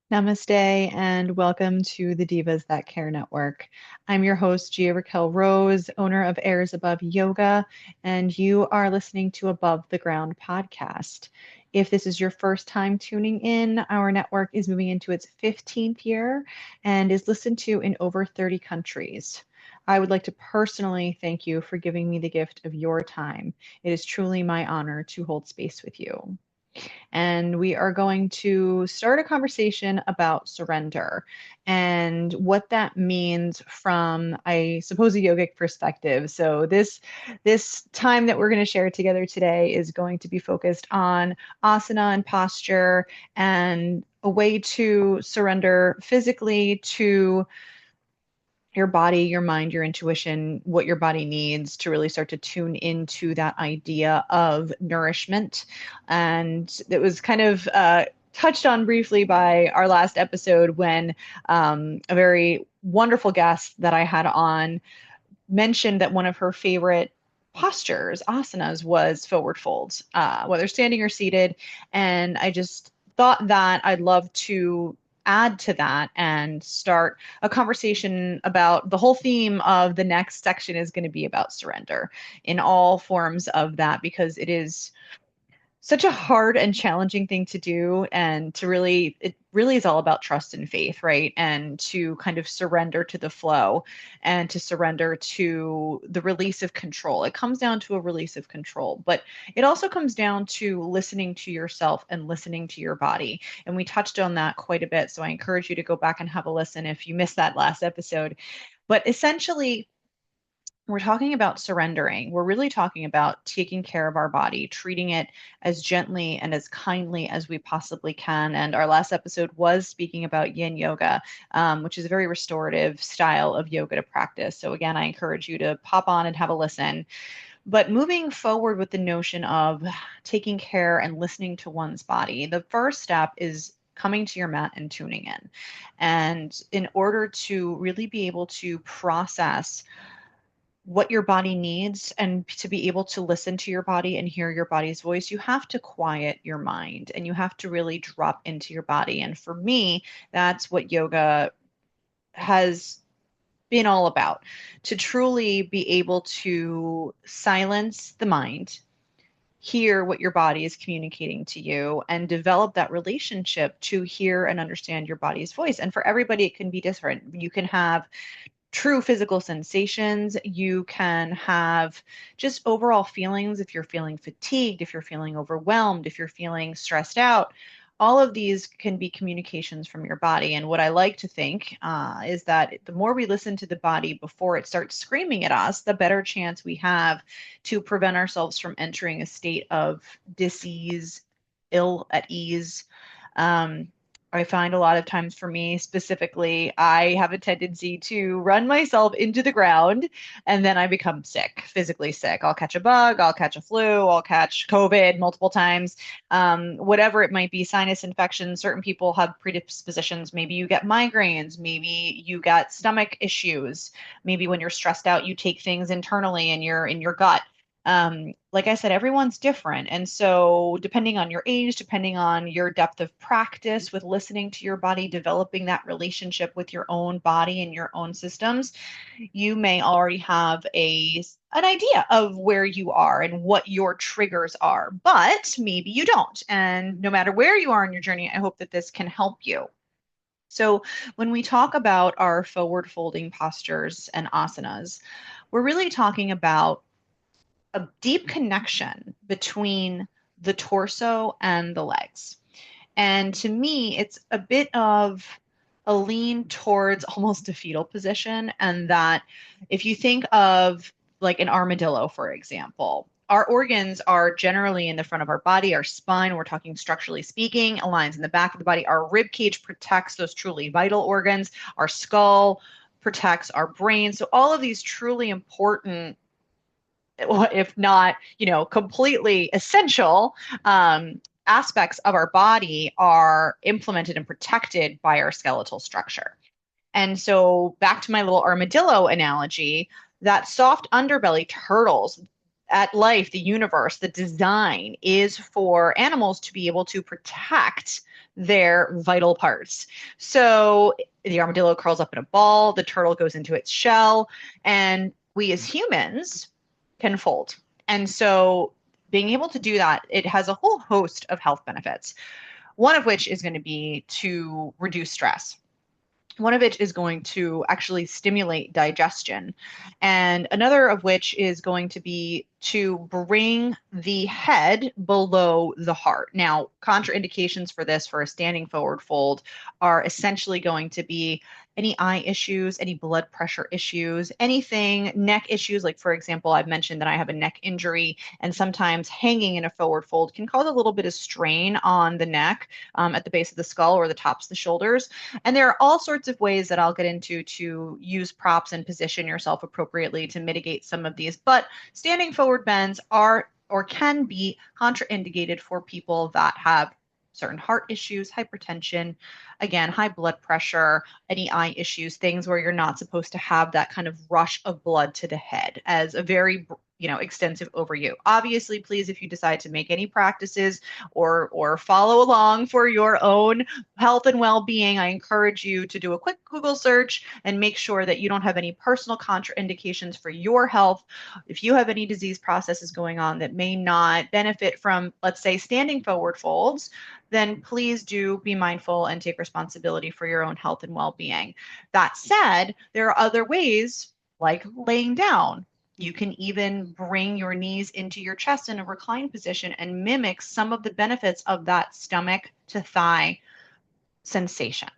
Namaste and welcome to the Divas That Care Network. I'm your host, Gia-Raquel Rose, owner of Airs Above Yoga, and you are listening to Above the Ground podcast. If this is your first time tuning in, our network is moving into its 15th year and is listened to in over 30 countries. I would like to personally thank you for giving me the gift of your time. It is truly my honor to hold space with you and we are going to start a conversation about surrender and what that means from, I suppose, a yogic perspective. So this time that we're going to share together today is going to be focused on asana and posture and a way to surrender physically to your body, your mind, your intuition, what your body needs to really start to tune into that idea of nourishment. And it was kind of touched on briefly by our last episode when a very wonderful guest that I had on mentioned that one of her favorite postures, asanas, was forward folds, whether standing or seated. And I just thought that I'd love to add to that and start a conversation about the whole theme of the next section is going to be about surrender in all forms of that because it is such a hard and challenging thing to do and to really it really is all about trust and faith, right? And to kind of surrender to the flow and to surrender to the release of control. It comes down to a release of control, but it also comes down to listening to yourself and listening to your body, and we touched on that quite a bit, so I encourage you to go back and have a listen if you missed that last episode. But essentially, we're talking about surrendering. We're really talking about taking care of our body, treating it as gently and as kindly as we possibly can. And our last episode was speaking about yin yoga, which is a very restorative style of yoga to practice. So, again, I encourage you to pop on and have a listen. But moving forward with the notion of taking care and listening to one's body, the first step is coming to your mat and tuning in. And in order to really be able to process what your body needs and to be able to listen to your body and hear your body's voice, you have to quiet your mind and you have to really drop into your body. And for me, that's what yoga has been all about, to truly be able to silence the mind, hear what your body is communicating to you, and develop that relationship to hear and understand your body's voice. And for everybody, it can be different. You can have true physical sensations. You can have just overall feelings if you're feeling fatigued, if you're feeling overwhelmed, if you're feeling stressed out. All of these can be communications from your body. And what I like to think is that the more we listen to the body before it starts screaming at us, the better chance we have to prevent ourselves from entering a state of dis-ease, ill at ease. Um, I find a lot of times for me specifically, I have a tendency to run myself into the ground and then I become sick, physically sick. I'll catch a bug, I'll catch a flu, I'll catch COVID multiple times, whatever it might be, sinus infections. Certain people have predispositions. Maybe you get migraines, maybe you get stomach issues. Maybe when you're stressed out, you take things internally and you're in your gut. Like I said, everyone's different. And so, depending on your age, depending on your depth of practice with listening to your body, developing that relationship with your own body and your own systems, you may already have an idea of where you are and what your triggers are, but maybe you don't. And no matter where you are in your journey, I hope that this can help you. So, when we talk about our forward folding postures and asanas, we're really talking about a deep connection between the torso and the legs. And to me, it's a bit of a lean towards almost a fetal position. And that if you think of like an armadillo, for example, our organs are generally in the front of our body. Our spine, we're talking structurally speaking, aligns in the back of the body. Our rib cage protects those truly vital organs. Our skull protects our brain. So all of these truly important, if not, completely essential aspects of our body are implemented and protected by our skeletal structure. And so, back to my little armadillo analogy, that soft underbelly turtles. at life, the universe, the design is for animals to be able to protect their vital parts. So the armadillo curls up in a ball, the turtle goes into its shell, and we as humans can fold. And so being able to do that, it has a whole host of health benefits. One of which is going to be to reduce stress. One of which is going to actually stimulate digestion. And another of which is going to be to bring the head below the heart. Now, contraindications for this for a standing forward fold are essentially going to be any eye issues, any blood pressure issues, anything, neck issues. Like, for example, I've mentioned that I have a neck injury, and sometimes hanging in a forward fold can cause a little bit of strain on the neck at the base of the skull or the tops of the shoulders. And there are all sorts of ways that I'll get into to use props and position yourself appropriately to mitigate some of these. But standing forward bends are or can be contraindicated for people that have certain heart issues, hypertension, again, high blood pressure, any eye issues, things where you're not supposed to have that kind of rush of blood to the head as a very extensive overview. Obviously, please, if you decide to make any practices or follow along for your own health and well-being, I encourage you to do a quick Google search and make sure that you don't have any personal contraindications for your health. If you have any disease processes going on that may not benefit from, let's say, standing forward folds, then please do be mindful and take responsibility for your own health and well-being. That said, there are other ways like laying down. You can even bring your knees into your chest in a reclined position and mimic some of the benefits of that stomach to thigh sensation.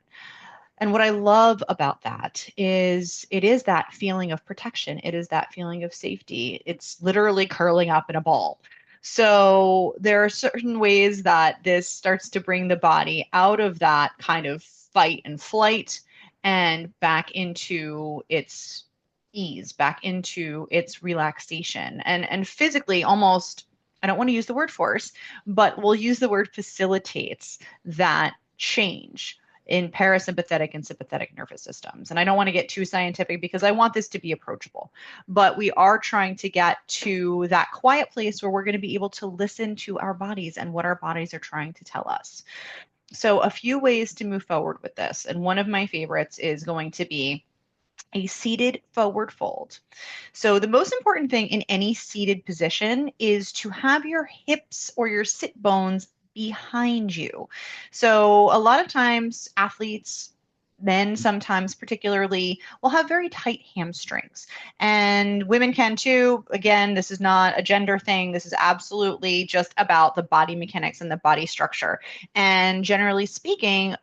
And what I love about that is it is that feeling of protection. It is that feeling of safety. It's literally curling up in a ball. So there are certain ways that this starts to bring the body out of that kind of fight and flight and back into its ease, back into its relaxation. And physically almost, I don't want to use the word force, but we'll use the word facilitates that change in parasympathetic and sympathetic nervous systems. And I don't want to get too scientific because I want this to be approachable, but we are trying to get to that quiet place where we're going to be able to listen to our bodies and what our bodies are trying to tell us. So a few ways to move forward with this. And one of my favorites is going to be a seated forward fold. So the most important thing in any seated position is to have your hips or your sit bones behind you. So a lot of times athletes, men sometimes particularly, will have very tight hamstrings. And women can too. Again, this is not a gender thing. This is absolutely just about the body mechanics and the body structure. And generally speaking,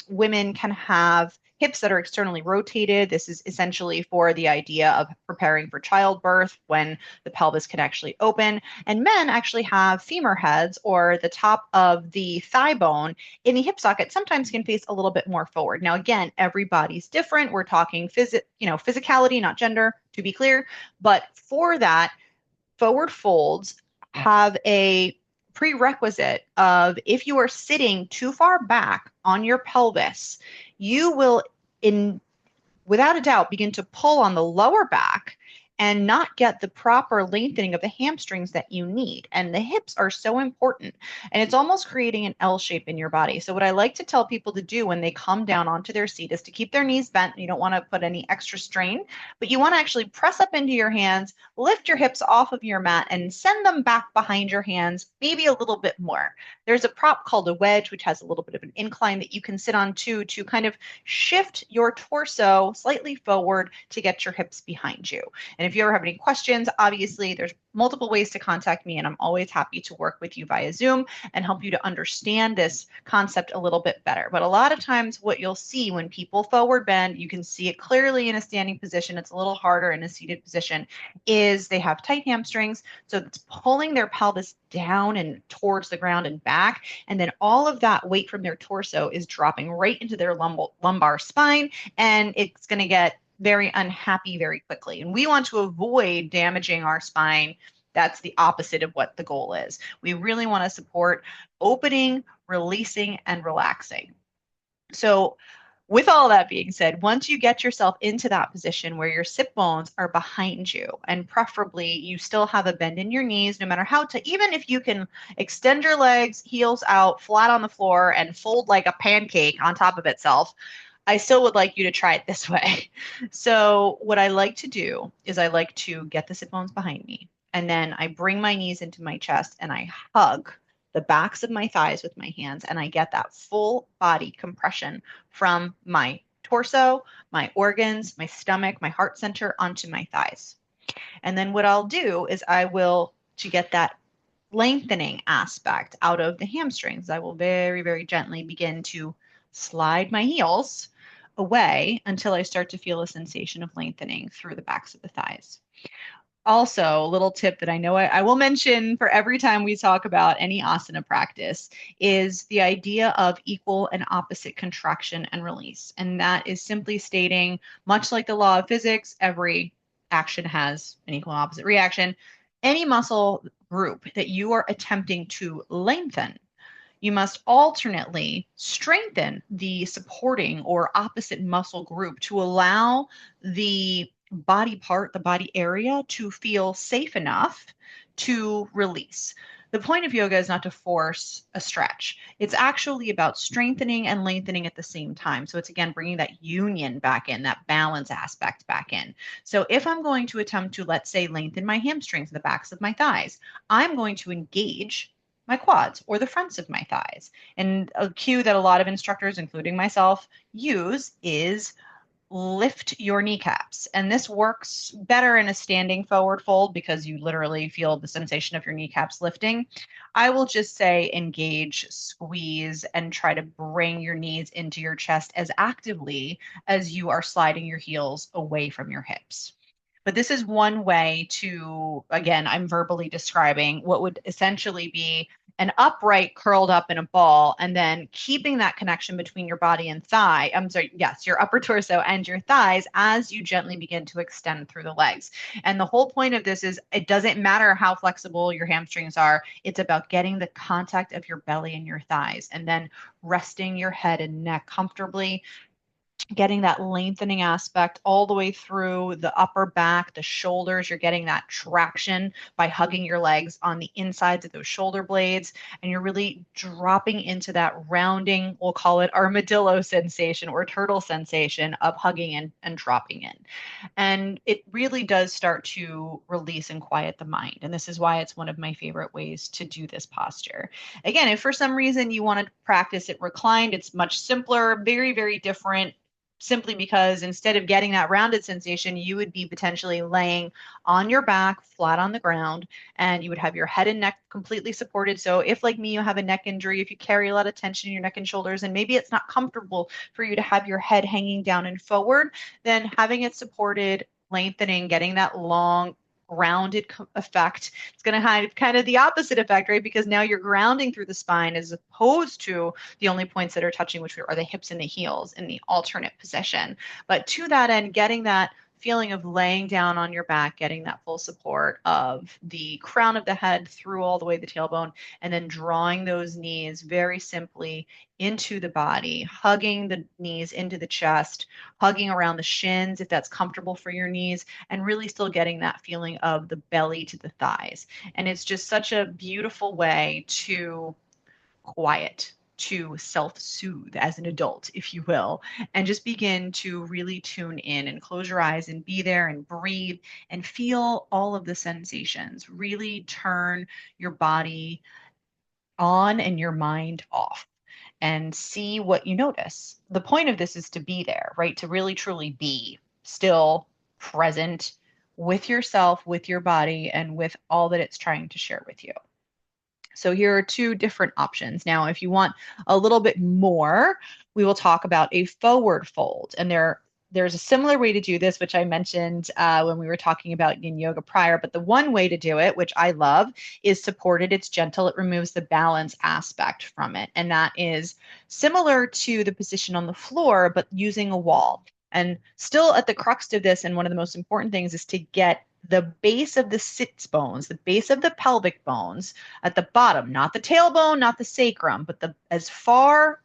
women can have hips that are externally rotated. This is essentially for the idea of preparing for childbirth when the pelvis can actually open. And men actually have femur heads, or the top of the thigh bone in the hip socket sometimes can face a little bit more forward. Now, again, everybody's different. We're talking physicality, not gender, to be clear. But for that, forward folds have a prerequisite of if you are sitting too far back on your pelvis, you will without a doubt begin to pull on the lower back and not get the proper lengthening of the hamstrings that you need. And the hips are so important. And it's almost creating an L shape in your body. So what I like to tell people to do when they come down onto their seat is to keep their knees bent. You don't want to put any extra strain, but you want to actually press up into your hands, lift your hips off of your mat, and send them back behind your hands, maybe a little bit more. There's a prop called a wedge, which has a little bit of an incline that you can sit on too, to kind of shift your torso slightly forward to get your hips behind you. And if you ever have any questions, obviously there's multiple ways to contact me, and I'm always happy to work with you via Zoom and help you to understand this concept a little bit better. But a lot of times what you'll see when people forward bend, you can see it clearly in a standing position, it's a little harder in a seated position, is they have tight hamstrings. So it's pulling their pelvis down and towards the ground and back. And then all of that weight from their torso is dropping right into their lumbar spine, and it's going to get very unhappy very quickly. And we want to avoid damaging our spine. That's the opposite of what the goal is. We really want to support opening, releasing, and relaxing. So with all that being said, once you get yourself into that position where your sit bones are behind you, and preferably you still have a bend in your knees, no matter how to, even if you can extend your legs, heels out, flat on the floor, and fold like a pancake on top of itself, I still would like you to try it this way. So, what I like to do is I like to get the sit bones behind me, and then I bring my knees into my chest and I hug the backs of my thighs with my hands, and I get that full body compression from my torso, my organs, my stomach, my heart center onto my thighs. And then what I'll do is I will, to get that lengthening aspect out of the hamstrings, I will very, very gently begin to slide my heels away until I start to feel a sensation of lengthening through the backs of the thighs. Also, a little tip that I know I will mention for every time we talk about any asana practice is the idea of equal and opposite contraction and release. And that is simply stating, much like the law of physics, every action has an equal and opposite reaction. Any muscle group that you are attempting to lengthen, you must alternately strengthen the supporting or opposite muscle group to allow the body part, the body area, to feel safe enough to release. The point of yoga is not to force a stretch. It's actually about strengthening and lengthening at the same time. So it's again bringing that union back in, that balance aspect back in. So if I'm going to attempt to, let's say, lengthen my hamstrings, the backs of my thighs, I'm going to engage my quads or the fronts of my thighs. And a cue that a lot of instructors, including myself, use is lift your kneecaps. And this works better in a standing forward fold because you literally feel the sensation of your kneecaps lifting. I will just say engage, squeeze, and try to bring your knees into your chest as actively as you are sliding your heels away from your hips. But this is one way to, again, I'm verbally describing what would essentially be an upright curled up in a ball, and then keeping that connection between your body and thigh. I'm sorry, yes, your upper torso and your thighs as you gently begin to extend through the legs. And the whole point of this is it doesn't matter how flexible your hamstrings are, it's about getting the contact of your belly and your thighs, and then resting your head and neck comfortably, getting that lengthening aspect all the way through the upper back, the shoulders. You're getting that traction by hugging your legs on the insides of those shoulder blades. And you're really dropping into that rounding, we'll call it armadillo sensation or turtle sensation of hugging and dropping in. And it really does start to release and quiet the mind. And this is why it's one of my favorite ways to do this posture. Again, if for some reason you want to practice it reclined, it's much simpler, very, very different, simply because instead of getting that rounded sensation, you would be potentially laying on your back, flat on the ground, and you would have your head and neck completely supported. So if, like me, you have a neck injury, if you carry a lot of tension in your neck and shoulders, and maybe it's not comfortable for you to have your head hanging down and forward, then having it supported, lengthening, getting that long grounded effect. It's going to have kind of the opposite effect, right? Because now you're grounding through the spine as opposed to the only points that are touching, which are the hips and the heels in the alternate position. But to that end, getting that feeling of laying down on your back, getting that full support of the crown of the head through all the way the tailbone, and then drawing those knees very simply into the body, hugging the knees into the chest, hugging around the shins if that's comfortable for your knees, and really still getting that feeling of the belly to the thighs. And it's just such a beautiful way to quiet, to self-soothe as an adult, if you will, and just begin to really tune in and close your eyes and be there and breathe and feel all of the sensations. Really turn your body on and your mind off and see what you notice. The point of this is to be there, right? To really truly be still present with yourself, with your body, and with all that it's trying to share with you. So here are two different options. Now, if you want a little bit more, we will talk about a forward fold. And there's a similar way to do this, which I mentioned when we were talking about yin yoga prior. But the one way to do it, which I love, is supported. It's gentle. It removes the balance aspect from it. And that is similar to the position on the floor, but using a wall. And still at the crux of this, and one of the most important things is to get the base of the sits bones, the base of the pelvic bones at the bottom, not the tailbone, not the sacrum, but the as far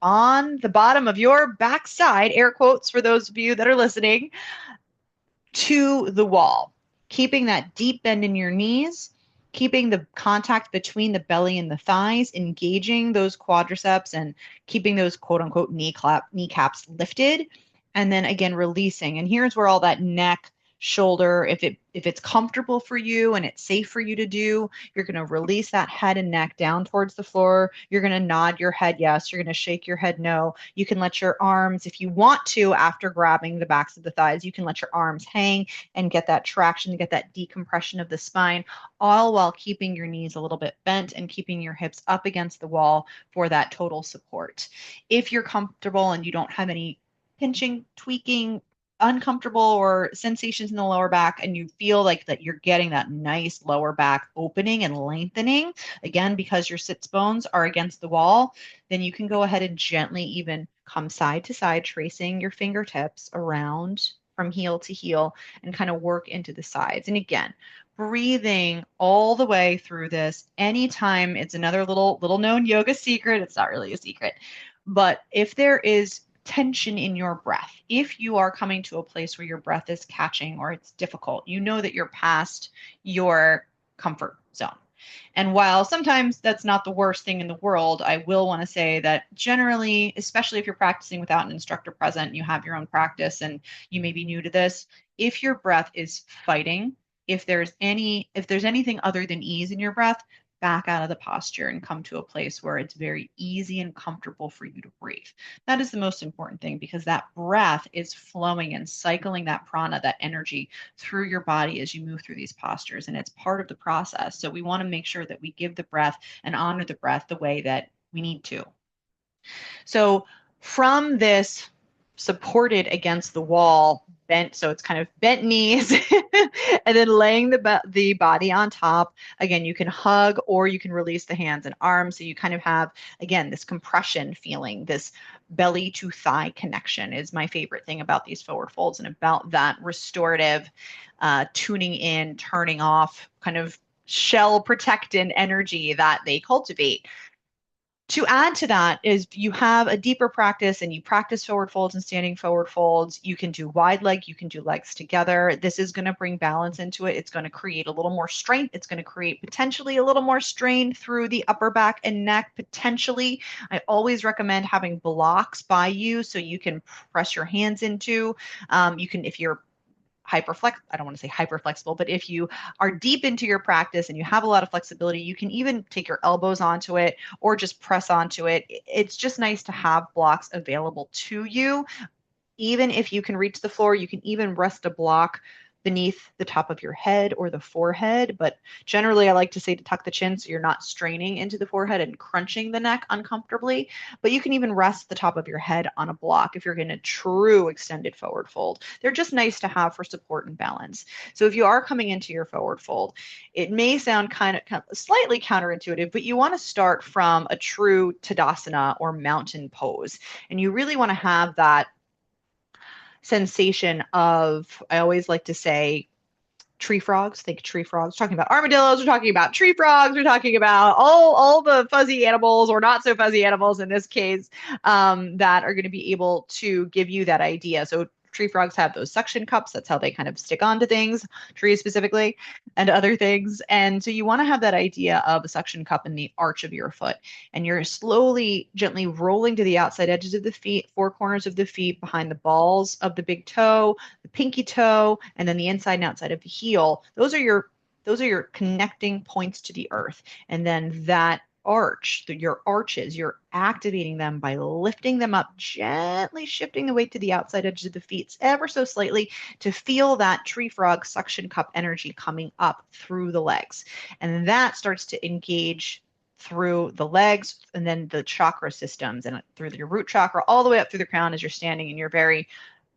on the bottom of your backside, air quotes for those of you that are listening, to the wall, keeping that deep bend in your knees, keeping the contact between the belly and the thighs, engaging those quadriceps and keeping those quote unquote kneecaps lifted. And then again, releasing. And here's where all that neck, shoulder, if it's comfortable for you and it's safe for you to do, you're going to release that head and neck down towards the floor. You're going to nod your head yes. You're going to shake your head no. You can let your arms, if you want to, after grabbing the backs of the thighs, you can let your arms hang and get that traction, get that decompression of the spine, all while keeping your knees a little bit bent and keeping your hips up against the wall for that total support. If you're comfortable and you don't have any pinching, tweaking, uncomfortable or sensations in the lower back, and you feel like that you're getting that nice lower back opening and lengthening, again, because your sits bones are against the wall, then you can go ahead and gently even come side to side, tracing your fingertips around from heel to heel and kind of work into the sides. And again, breathing all the way through this. Anytime, it's another little known yoga secret. It's not really a secret, but if there is tension in your breath, if you are coming to a place where your breath is catching or it's difficult, you know that you're past your comfort zone. And while sometimes that's not the worst thing in the world, I will want to say that generally, especially if you're practicing without an instructor present, you have your own practice and you may be new to this, if your breath is fighting, if there's anything other than ease in your breath, back out of the posture and come to a place where it's very easy and comfortable for you to breathe. That is the most important thing, because that breath is flowing and cycling that prana, that energy, through your body as you move through these postures. And it's part of the process. So we want to make sure that we give the breath and honor the breath the way that we need to. So from this supported against the wall, bent, so it's kind of bent knees, and then laying the body on top. Again, you can hug or you can release the hands and arms. So you kind of have, again, this compression feeling, this belly to thigh connection is my favorite thing about these forward folds and about that restorative, tuning in, turning off, kind of shell protectant energy that they cultivate. To add to that is you have a deeper practice and you practice forward folds and standing forward folds. You can do wide leg, you can do legs together. This is going to bring balance into it. It's going to create a little more strength. It's going to create potentially a little more strain through the upper back and neck, potentially. I always recommend having blocks by you so you can press your hands into. You can, if you're I don't want to say hyper flexible, but if you are deep into your practice and you have a lot of flexibility, you can even take your elbows onto it or just press onto it. It's just nice to have blocks available to you. Even if you can reach the floor, you can even rest a block beneath the top of your head or the forehead. But generally, I like to say to tuck the chin so you're not straining into the forehead and crunching the neck uncomfortably. But you can even rest the top of your head on a block if you're in a true extended forward fold. They're just nice to have for support and balance. So if you are coming into your forward fold, it may sound kind of slightly counterintuitive, but you want to start from a true Tadasana or mountain pose. And you really want to have that sensation of, I always like to say, tree frogs. Think tree frogs. We're talking about armadillos. We're talking about tree frogs. We're talking about all the fuzzy animals, or not so fuzzy animals in this case, that are going to be able to give you that idea. So tree frogs have those suction cups. That's how they kind of stick onto things, trees specifically, and other things. And so you want to have that idea of a suction cup in the arch of your foot. And you're slowly, gently rolling to the outside edges of the feet, four corners of the feet, behind the balls of the big toe, the pinky toe, and then the inside and outside of the heel. Those are your connecting points to the earth. And then that arch, your arches, you're activating them by lifting them up, gently shifting the weight to the outside edges of the feet ever so slightly to feel that tree frog suction cup energy coming up through the legs. And that starts to engage through the legs and then the chakra systems and through your root chakra all the way up through the crown as you're standing in your very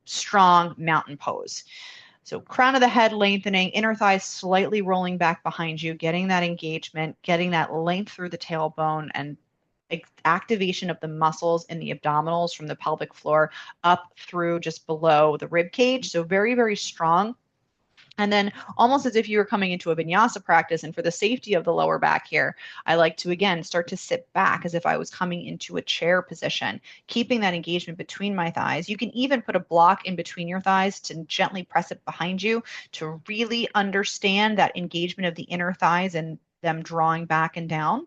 strong mountain pose. So crown of the head lengthening, inner thighs slightly rolling back behind you, getting that engagement, getting that length through the tailbone, and activation of the muscles in the abdominals from the pelvic floor up through just below the rib cage. So very, very strong. And then, almost as if you were coming into a vinyasa practice, and for the safety of the lower back here, I like to again start to sit back as if I was coming into a chair position, keeping that engagement between my thighs. You can even put a block in between your thighs to gently press it behind you to really understand that engagement of the inner thighs and them drawing back and down.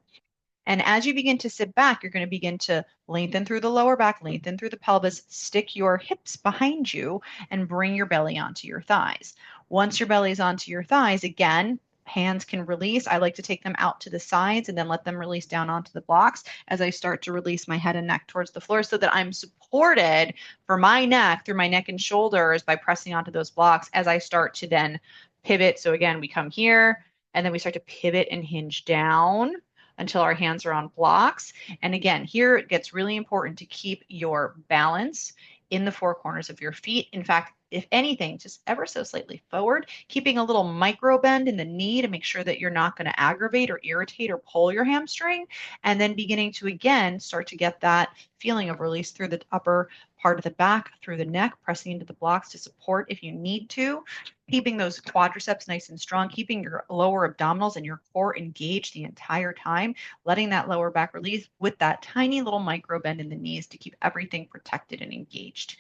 And as you begin to sit back, you're going to begin to lengthen through the lower back, lengthen through the pelvis, stick your hips behind you, and bring your belly onto your thighs. Once your belly is onto your thighs, again, hands can release. I like to take them out to the sides and then let them release down onto the blocks as I start to release my head and neck towards the floor so that I'm supported for my neck through my neck and shoulders by pressing onto those blocks as I start to then pivot. So again, we come here and then we start to pivot and hinge down until our hands are on blocks. And again, here it gets really important to keep your balance in the four corners of your feet. In fact, if anything, just ever so slightly forward, keeping a little micro bend in the knee to make sure that you're not going to aggravate or irritate or pull your hamstring. And then beginning to again start to get that feeling of release through the upper part of the back, through the neck, pressing into the blocks to support if you need to, keeping those quadriceps nice and strong, keeping your lower abdominals and your core engaged the entire time, letting that lower back release with that tiny little micro bend in the knees to keep everything protected and engaged.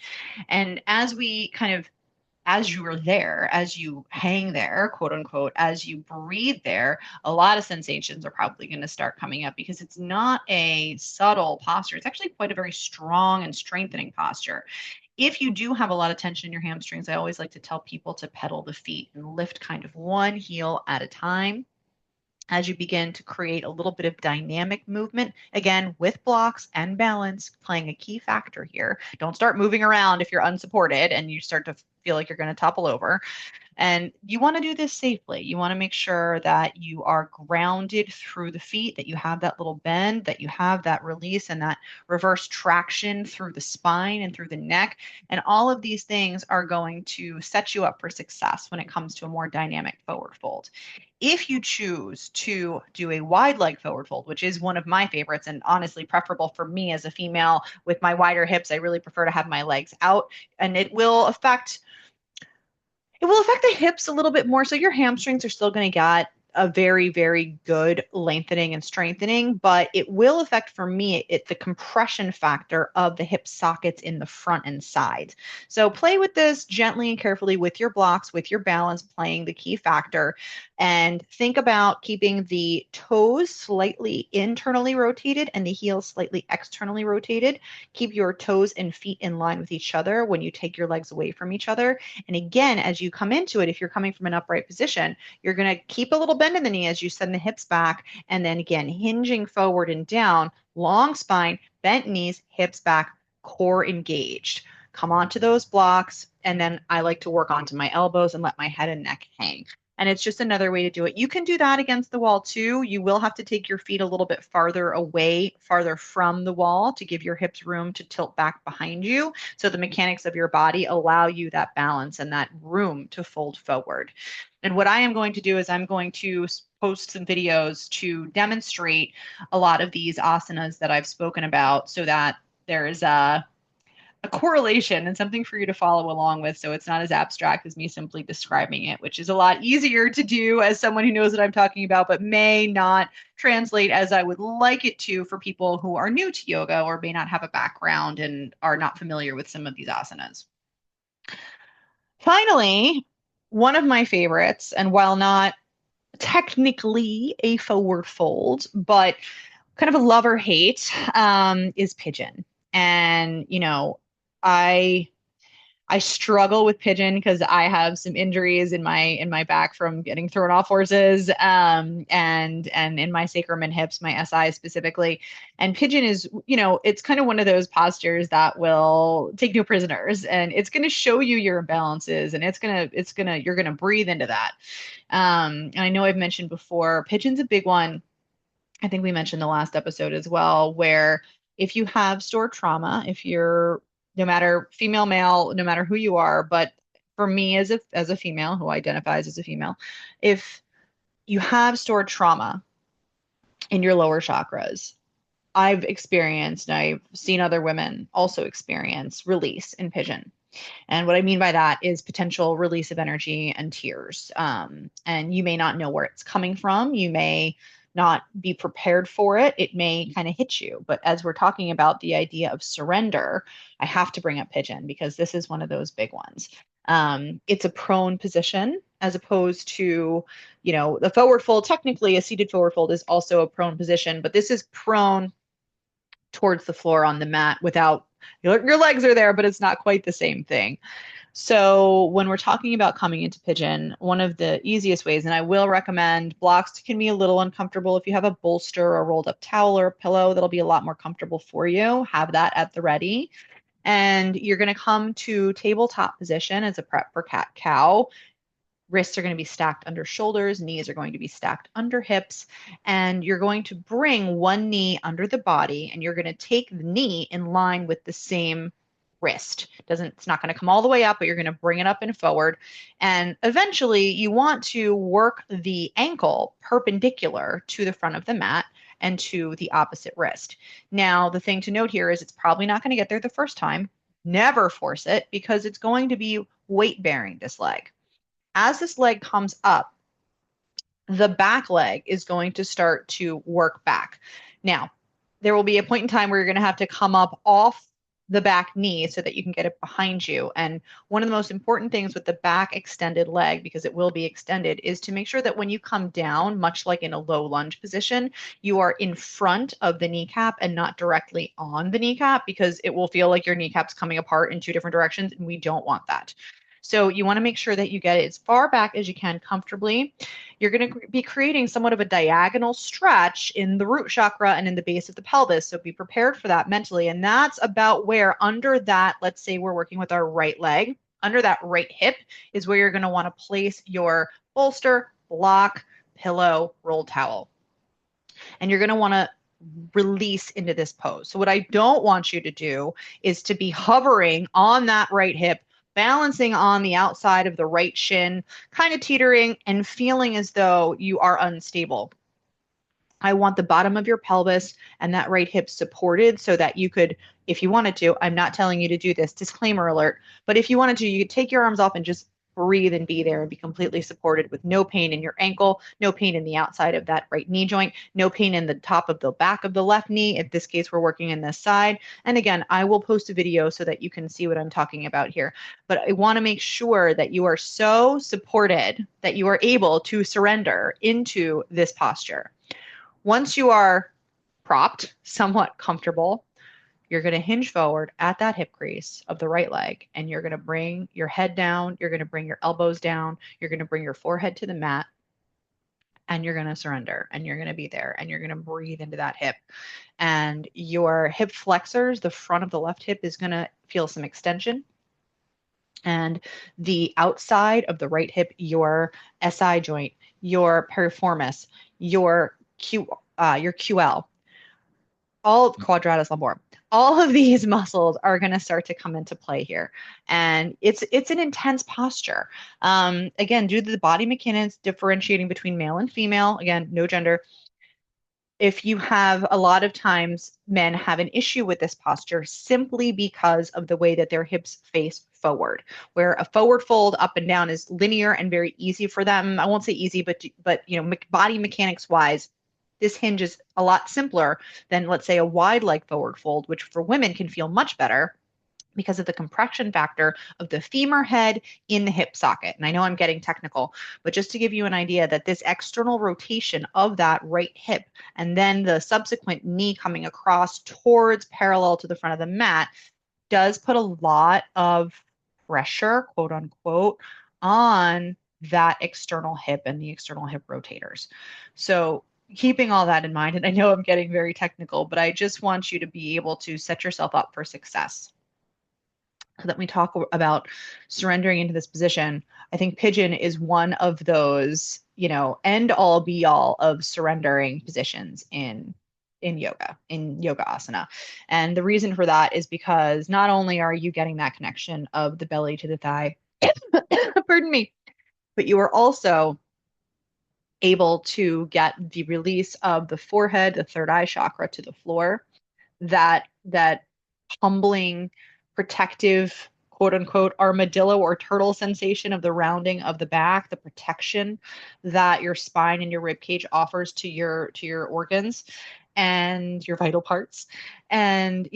And as we kind of as you are there, as you hang there, quote unquote, as you breathe there, a lot of sensations are probably going to start coming up because it's not a subtle posture. It's actually quite a very strong and strengthening posture. If you do have a lot of tension in your hamstrings, I always like to tell people to pedal the feet and lift kind of one heel at a time as you begin to create a little bit of dynamic movement, again, with blocks and balance playing a key factor here. Don't start moving around if you're unsupported and you start to feel like you're going to topple over. And you want to do this safely. You want to make sure that you are grounded through the feet, that you have that little bend, that you have that release and that reverse traction through the spine and through the neck. And all of these things are going to set you up for success when it comes to a more dynamic forward fold. If you choose to do a wide leg forward fold, which is one of my favorites and honestly preferable for me as a female with my wider hips, I really prefer to have my legs out, and it will affect the hips a little bit more. So your hamstrings are still going to get a very, very good lengthening and strengthening, but it will affect for me the compression factor of the hip sockets in the front and sides. So play with this gently and carefully with your blocks, with your balance playing the key factor, and think about keeping the toes slightly internally rotated and the heels slightly externally rotated. Keep your toes and feet in line with each other when you take your legs away from each other. And again, as you come into it, if you're coming from an upright position, you're going to keep a little bend in the knee as you send the hips back. And then again, hinging forward and down, long spine, bent knees, hips back, core engaged. Come onto those blocks. And then I like to work onto my elbows and let my head and neck hang. And it's just another way to do it. You can do that against the wall too. You will have to take your feet a little bit farther away, farther from the wall to give your hips room to tilt back behind you. So the mechanics of your body allow you that balance and that room to fold forward. And what I am going to do is I'm going to post some videos to demonstrate a lot of these asanas that I've spoken about so that there's a correlation and something for you to follow along with. So it's not as abstract as me simply describing it, which is a lot easier to do as someone who knows what I'm talking about, but may not translate as I would like it to for people who are new to yoga or may not have a background and are not familiar with some of these asanas. Finally, one of my favorites, and while not technically a forward fold, but kind of a love or hate, is pigeon. And, I I struggle with pigeon because I have some injuries in my back from getting thrown off horses, and in my sacrum and hips, my SI specifically. And pigeon is, it's kind of one of those postures that will take no prisoners, and it's going to show you your imbalances, and you're gonna breathe into that. And I know I've mentioned before, pigeon's a big one. I think we mentioned the last episode as well, where if you have stored trauma, if you're no matter female, male, no matter who you are, but for me as a female who identifies as a female, if you have stored trauma in your lower chakras, I've experienced and I've seen other women also experience release in pigeon. And what I mean by that is potential release of energy and tears. And you may not know where it's coming from. You may not be prepared for it. It may kind of hit you. But as we're talking about the idea of surrender, I have to bring up pigeon because this is one of those big ones. It's a prone position as opposed to, the forward fold. Technically, a seated forward fold is also a prone position, but this is prone towards the floor on the mat without your legs are there, but it's not quite the same thing. So when we're talking about coming into pigeon, one of the easiest ways, and I will recommend blocks can be a little uncomfortable. If you have a bolster or a rolled up towel or a pillow, that'll be a lot more comfortable for you. Have that at the ready. And you're going to come to tabletop position as a prep for cat cow. Wrists are going to be stacked under shoulders, knees are going to be stacked under hips, and you're going to bring one knee under the body and you're going to take the knee in line with the same wrist. It's not going to come all the way up, but you're going to bring it up and forward. And eventually you want to work the ankle perpendicular to the front of the mat and to the opposite wrist. Now, the thing to note here is it's probably not going to get there the first time. Never force it because it's going to be weight bearing this leg. As this leg comes up, the back leg is going to start to work back. Now, there will be a point in time where you're going to have to come up off the back knee so that you can get it behind you. And one of the most important things with the back extended leg, because it will be extended, is to make sure that when you come down, much like in a low lunge position, you are in front of the kneecap and not directly on the kneecap, because it will feel like your kneecap's coming apart in two different directions, and we don't want that. So you want to make sure that you get it as far back as you can comfortably. You're going to be creating somewhat of a diagonal stretch in the root chakra and in the base of the pelvis. So be prepared for that mentally. And that's about where under that, let's say we're working with our right leg, under that right hip is where you're going to want to place your bolster, block, pillow, roll towel. And you're going to want to release into this pose. So what I don't want you to do is to be hovering on that right hip, balancing on the outside of the right shin, kind of teetering and feeling as though you are unstable. I want the bottom of your pelvis and that right hip supported so that you could, if you wanted to, I'm not telling you to do this, disclaimer alert, but if you wanted to, you could take your arms off and just breathe and be there and be completely supported with no pain in your ankle, no pain in the outside of that right knee joint, no pain in the top of the back of the left knee. In this case, we're working in this side. And again, I will post a video so that you can see what I'm talking about here. But I want to make sure that you are so supported that you are able to surrender into this posture. Once you are propped, somewhat comfortable, you're going to hinge forward at that hip crease of the right leg, and you're going to bring your head down. You're going to bring your elbows down. You're going to bring your forehead to the mat, and you're going to surrender, and you're going to be there, and you're going to breathe into that hip. And your hip flexors, the front of the left hip, is going to feel some extension. And the outside of the right hip, your SI joint, your piriformis, your QL, all quadratus lumborum, all of these muscles are going to start to come into play here. And it's an intense posture. Again, due to the body mechanics differentiating between male and female, again, no gender. If you have a lot of times men have an issue with this posture simply because of the way that their hips face forward, where a forward fold up and down is linear and very easy for them. I won't say easy, but body mechanics wise, this hinge is a lot simpler than, let's say, a wide leg forward fold, which for women can feel much better because of the compression factor of the femur head in the hip socket. And I know I'm getting technical, but just to give you an idea that this external rotation of that right hip and then the subsequent knee coming across towards parallel to the front of the mat does put a lot of pressure, quote unquote, on that external hip and the external hip rotators. So keeping all that in mind, and I know I'm getting very technical, but I just want you to be able to set yourself up for success. So that we talk about surrendering into this position, I think pigeon is one of those, end all be all of surrendering positions in yoga, in yoga asana. And the reason for that is because not only are you getting that connection of the belly to the thigh, pardon me, but you are also able to get the release of the forehead, the third eye chakra to the floor, that humbling, protective quote unquote armadillo or turtle sensation of the rounding of the back, the protection that your spine and your rib cage offers to your organs and your vital parts. And,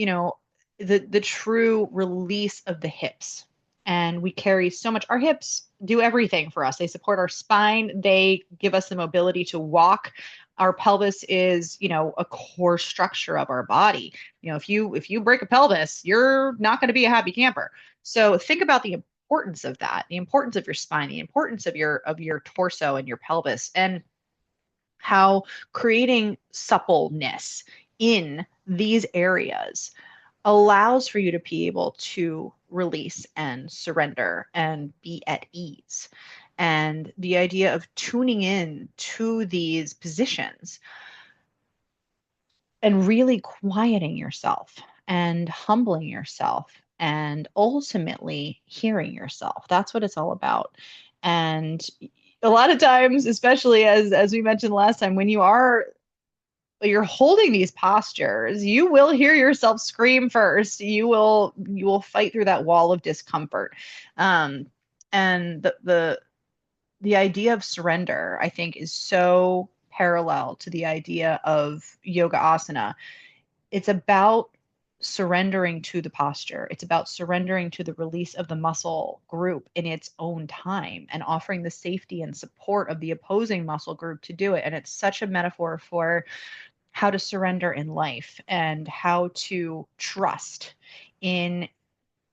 the true release of the hips. And we carry so much. Our hips do everything for us. They support our spine. They give us the mobility to walk. Our pelvis is, a core structure of our body. If you break a pelvis, you're not going to be a happy camper. So think about the importance of that, the importance of your spine, the importance of your torso and your pelvis, and how creating suppleness in these areas allows for you to be able to release and surrender and be at ease. And the idea of tuning in to these positions and really quieting yourself and humbling yourself and ultimately hearing yourself. That's what it's all about. And a lot of times, especially as we mentioned last time, when you're holding these postures, you will hear yourself scream first. You will fight through that wall of discomfort. And the idea of surrender, I think, is so parallel to the idea of yoga asana. It's about surrendering to the posture. It's about surrendering to the release of the muscle group in its own time and offering the safety and support of the opposing muscle group to do it. And it's such a metaphor for how to surrender in life and how to trust in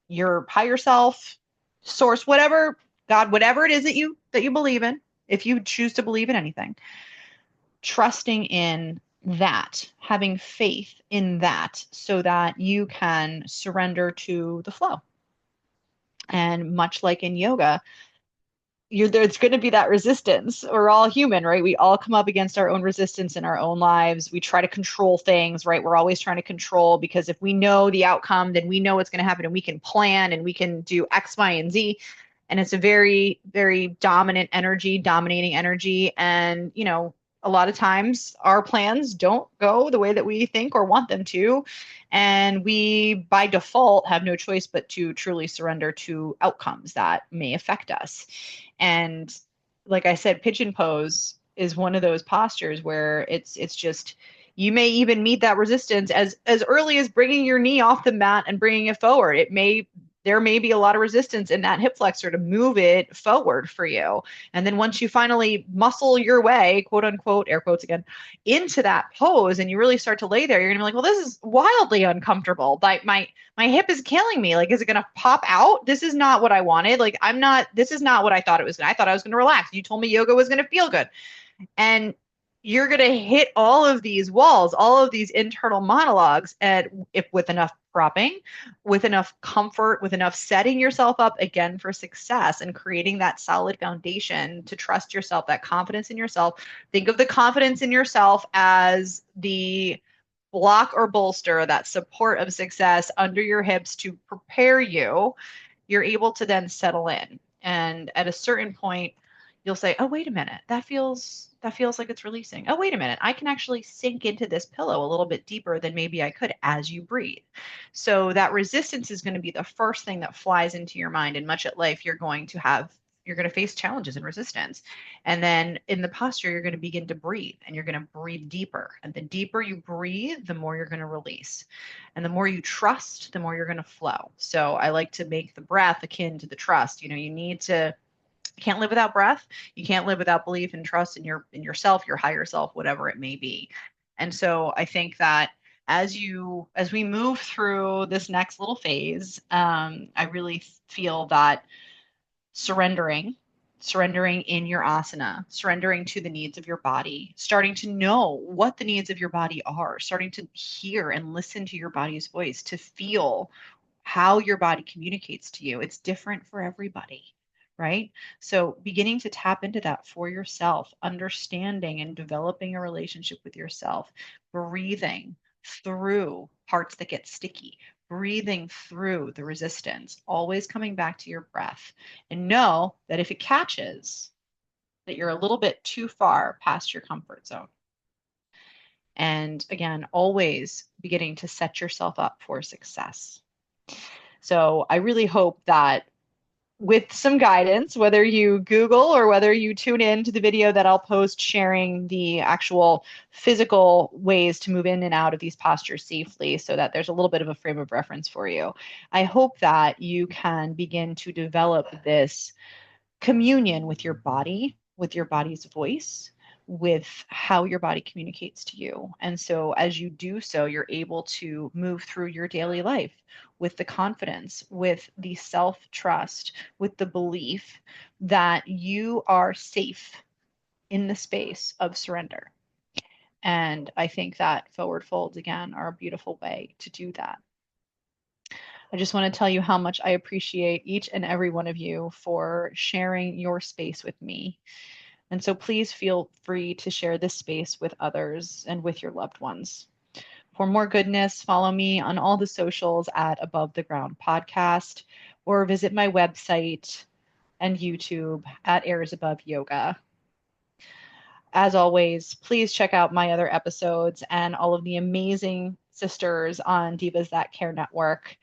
your higher self, source, whatever, God, whatever it is that you believe in, if you choose to believe in anything, trusting in that, having faith in that so that you can surrender to the flow. And much like in yoga, there's going to be that resistance. We're all human, right? We all come up against our own resistance in our own lives. We try to control things, right? We're always trying to control because if we know the outcome, then we know what's going to happen and we can plan and we can do X, Y, and Z. And it's a very, very dominant energy, dominating energy. And, a lot of times our plans don't go the way that we think or want them to. And we, by default, have no choice but to truly surrender to outcomes that may affect us. And like I said, pigeon pose is one of those postures where it's just you may even meet that resistance as early as bringing your knee off the mat and bringing it forward. There may be a lot of resistance in that hip flexor to move it forward for you. And then once you finally muscle your way, quote unquote, air quotes again, into that pose and you really start to lay there, you're gonna be like, well, this is wildly uncomfortable. Like my hip is killing me. Like, is it gonna pop out? This is not what I wanted. Like, this is not what I thought it was. I thought I was gonna relax. You told me yoga was gonna feel good. And you're going to hit all of these walls, all of these internal monologues, and if with enough propping, with enough comfort, with enough setting yourself up again for success and creating that solid foundation to trust yourself, that confidence in yourself. Think of the confidence in yourself as the block or bolster, that support of success under your hips to prepare you. You're able to then settle in. And at a certain point, you'll say, oh, wait a minute, that feels like it's releasing. Oh, wait a minute, I can actually sink into this pillow a little bit deeper than maybe I could as you breathe. So that resistance is going to be the first thing that flies into your mind. And much at life, you're going to face challenges and resistance. And then in the posture, you're going to begin to breathe and you're going to breathe deeper. And the deeper you breathe, the more you're going to release. And the more you trust, the more you're going to flow. So I like to make the breath akin to the trust. You can't live without breath. You can't live without belief and trust in yourself, your higher self, whatever it may be. And so I think that as we move through this next little phase, I really feel that surrendering in your asana, surrendering to the needs of your body, starting to know what the needs of your body are, starting to hear and listen to your body's voice, to feel how your body communicates to you. It's different for everybody, right? So beginning to tap into that for yourself, understanding and developing a relationship with yourself, breathing through parts that get sticky, breathing through the resistance, always coming back to your breath, and know that if it catches, that you're a little bit too far past your comfort zone. And again, always beginning to set yourself up for success. So I really hope that with some guidance, whether you Google or whether you tune in to the video that I'll post sharing the actual physical ways to move in and out of these postures safely so that there's a little bit of a frame of reference for you. I hope that you can begin to develop this communion with your body's voice, with how your body communicates to you. And so, as you do so, you're able to move through your daily life with the confidence, with the self trust, with the belief that you are safe in the space of surrender. And I think that forward folds again are a beautiful way to do that. I just want to tell you how much I appreciate each and every one of you for sharing your space with me. And so please feel free to share this space with others and with your loved ones. For more goodness, follow me on all the socials at Above the Ground Podcast or visit my website and YouTube at Airs Above Yoga. As always, please check out my other episodes and all of the amazing sisters on Divas That Care Network.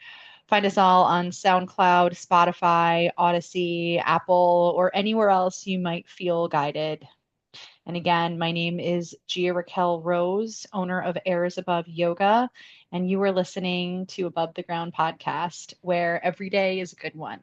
Find us all on SoundCloud, Spotify, Odyssey, Apple, or anywhere else you might feel guided. And again, my name is Gia-Raquel Rose, owner of Airs Above Yoga, and you are listening to Above the Ground podcast, where every day is a good one.